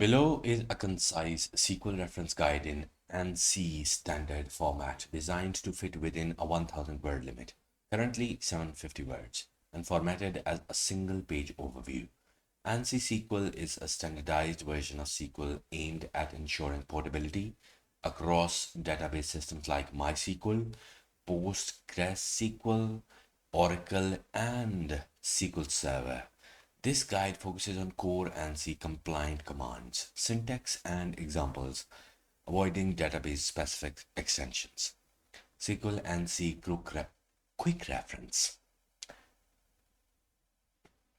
Below is a concise SQL reference guide in Ansi standard format designed to fit within a 1000 word limit, currently 750 words, and formatted as a single page overview. Ansi SQL is a standardized version of SQL aimed at ensuring portability across database systems like MySQL, PostgreSQL, Oracle, and SQL Server. This guide focuses on core ANSI compliant commands, syntax, and examples, avoiding database specific extensions. SQL ANSI quick reference.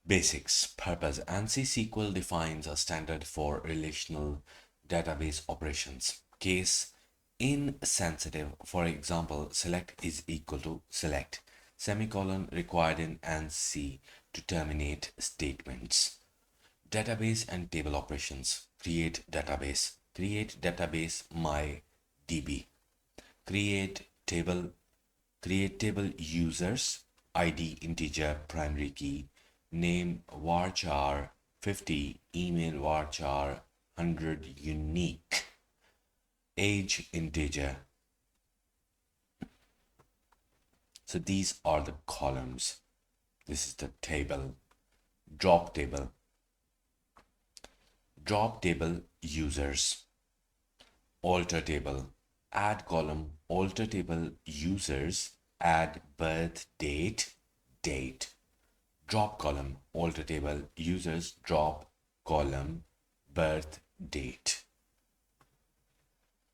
Basics. Purpose. ANSI SQL defines a standard for relational database operations. Case insensitive. For example, select is equal to select. Semicolon required in ANSI to terminate statements. Database and table operations. Create database. Create database MyDB. Create table. Create table users. ID integer primary key. Name varchar 50. Email varchar 100 unique. Age integer. So these are the columns. This is the table. Drop table. Drop table users. Alter table. Add column. Alter table users. Add birth date. Date. Drop column. Alter table users. Drop column. Birth date.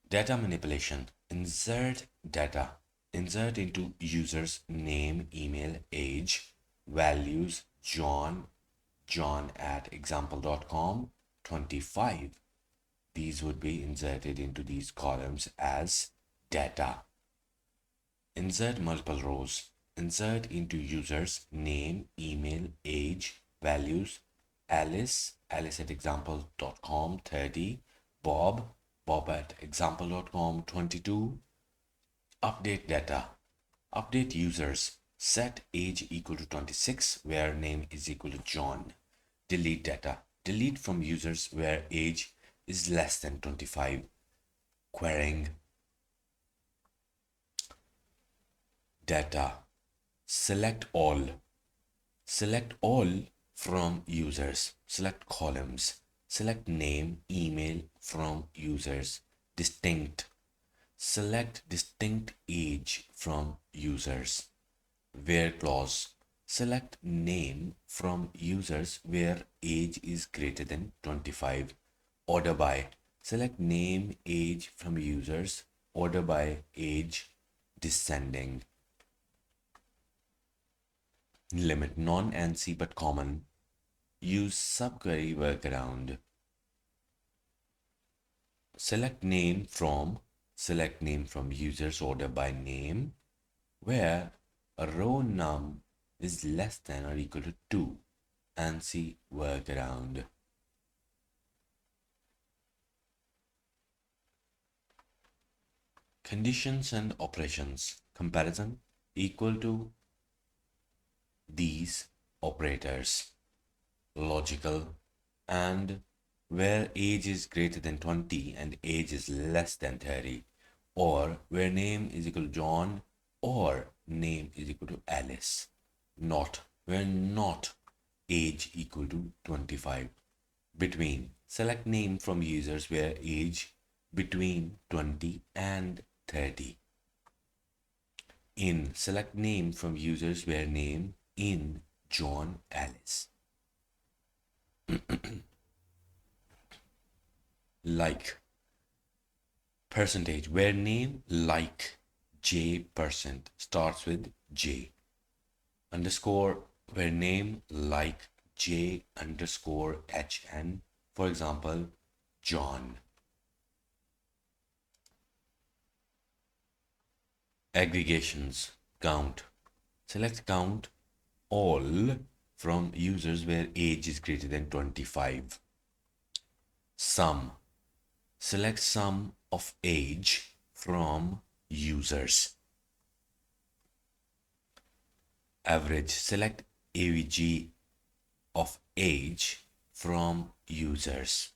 Data manipulation. Insert data. Insert into users name, email, age, values, John at example.com, 25. These would be inserted into these columns as data. Insert multiple rows. Insert into users name, email, age, values, Alice at example.com, 30, Bob at example.com, 22. Update data. Update users. Set age equal to 26 where name is equal to John. Delete data. Delete from users where age is less than 25. Querying data. Select all. Select all from users. Select columns. Select name, email from users. Distinct. Select distinct age from users. Where clause. Select name from users where age is greater than 25. Order by. Select name, age from users. Order by age descending. Limit. Non-ANSI but common. Use subquery workaround. Select name from users. Order by name where a row num is less than or equal to 2. ANSI workaround. Conditions and operations. Comparison equal to these operators. Logical and where age is greater than 20 and age is less than 30, or where name is equal to John or name is equal to Alice. Not where not age equal to 25. Between. Select name from users where age between 20 and 30. In. Select name from users where name in John Alice. Like. Percentage where name like J% starts with J. Underscore where name like J underscore HN, for example, John. Aggregations. Count. Select count all from users where age is greater than 25. Sum. Select sum of age from users. Average. Select AVG of age from users.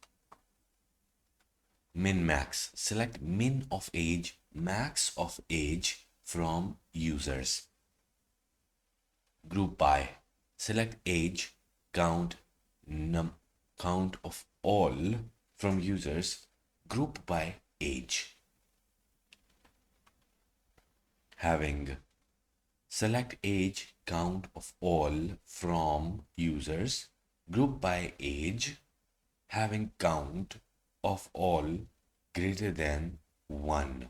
Min max. Select min of age, max of age from users. Group by. Select age, count, count of all from users. Group by age. Having. Select age, count of all from users. Group by age. Having count of all greater than 1.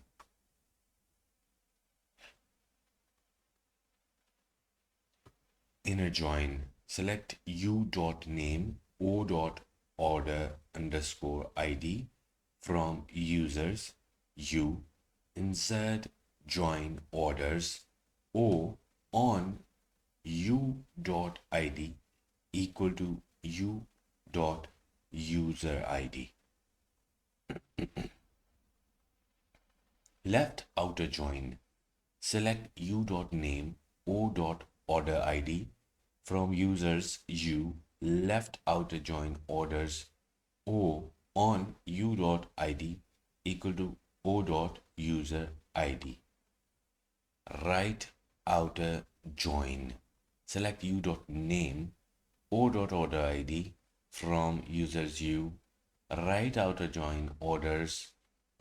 Inner join. Select u.name o.order underscore id from users u. Insert join orders o on u.id equal to u.user id. Left outer join. Select u.name o.order id from users u. Left outer join orders o on u.id equal to o.user id. Right outer join. Select u.name o.order id from users u. Right outer join orders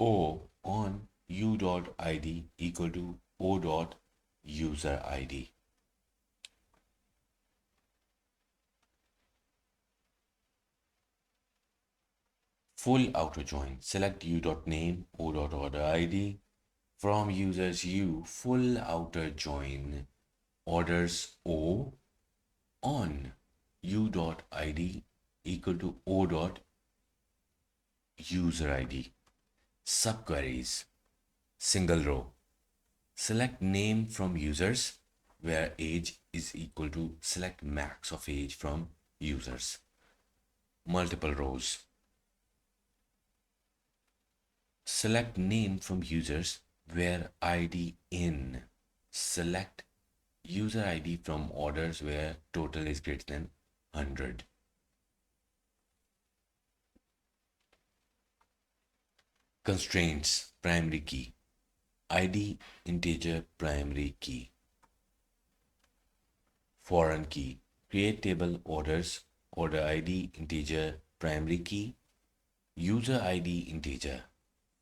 o on u.id equal to o.user id. Full outer join. Select u.name o.order id from users u. Full outer join orders o on u.id equal to o.user id. Subqueries. Single row. Select name from users where age is equal to select max of age from users. Multiple rows. Select name from users where id in. Select user id from orders where total is greater than 100. Constraints. Primary key. id integer primary key. Foreign key. Create table orders. Order id integer primary key. User id integer.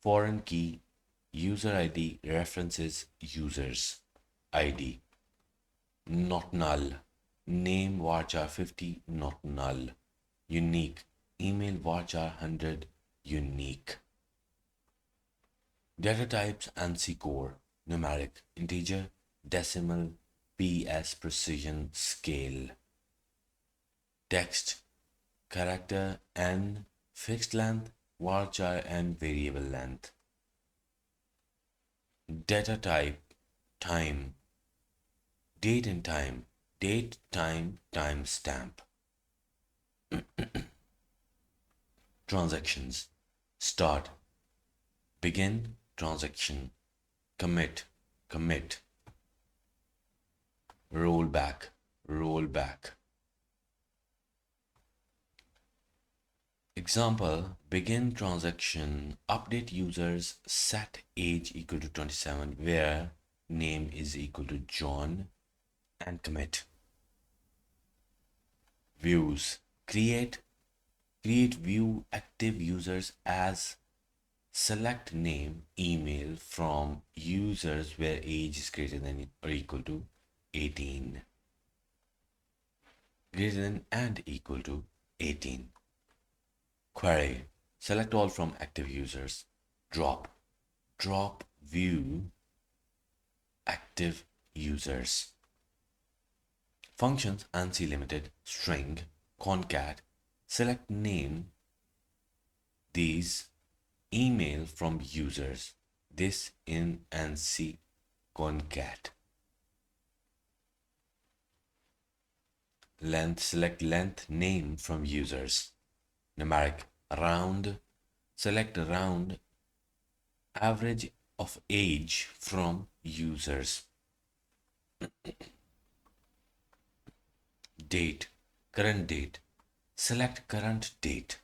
Foreign key. User id references users id. Not null. Name varchar 50 not null. Unique. Email varchar 100 unique. Data types Ansi core. Numeric. Integer. Decimal. PS precision scale. Text. Character n. Fixed length. Varchar and variable length. Data type time. Date and time. Date, time, timestamp. Transactions. Start. Begin transaction. Commit. Commit. Roll back. Roll back. Example, begin transaction, update users, set age equal to 27, where name is equal to John, and commit. Views, create view active users as select name, email from users where age is greater than or equal to 18. Greater than and equal to 18. Query. Select all from active users. Drop. Drop view active users. Functions Ansi limited string concat. Select name these email from users. This in Ansi concat. Length. Select length name from users. Numeric round. Select round average of age from users. Date, current date. Select current date.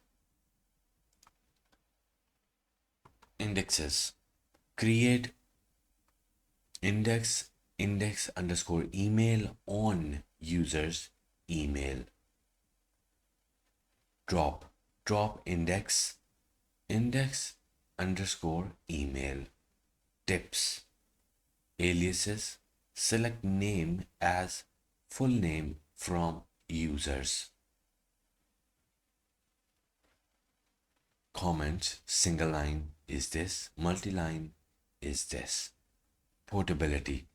Indexes. Create index underscore email on user's email. Drop index underscore email. Tips. Aliases. Select name as full name from users. Comments. Single line is this, multi-line is this. Portability.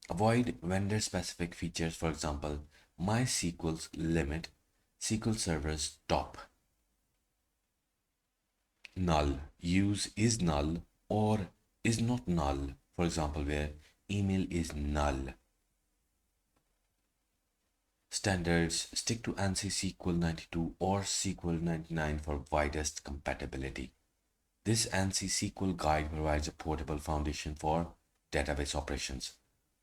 Avoid vendor specific features, for example, MySQL's limit SQL Server's top. Null. Use is null or is not null, for example, where email is null. Standards. Stick to Ansi SQL 92 or SQL 99 for widest compatibility. This Ansi SQL guide provides a portable foundation for database operations.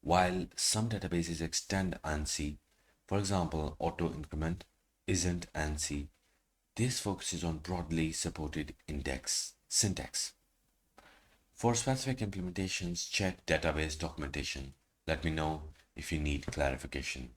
While some databases extend Ansi, for example, auto increment isn't Ansi. This focuses on broadly supported index syntax. For specific implementations, check database documentation. Let me know if you need clarification.